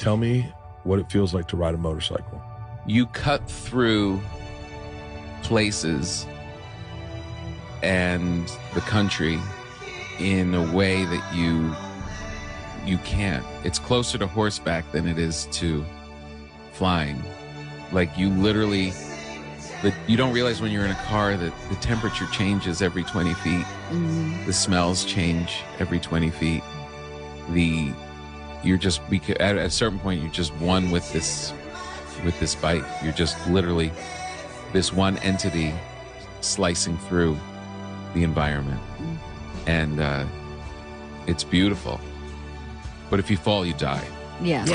Tell me what it feels like to ride a motorcycle. You cut through places and the country in a way that you can't. It's closer to horseback than it is to flying. Like you literally, you don't realize when you're in a car that the temperature changes every 20 feet. The smells change every 20 feet. At a certain point, you're just one with this bike. You're just literally this one entity slicing through the environment. And it's beautiful. But if you fall, you die. Yeah.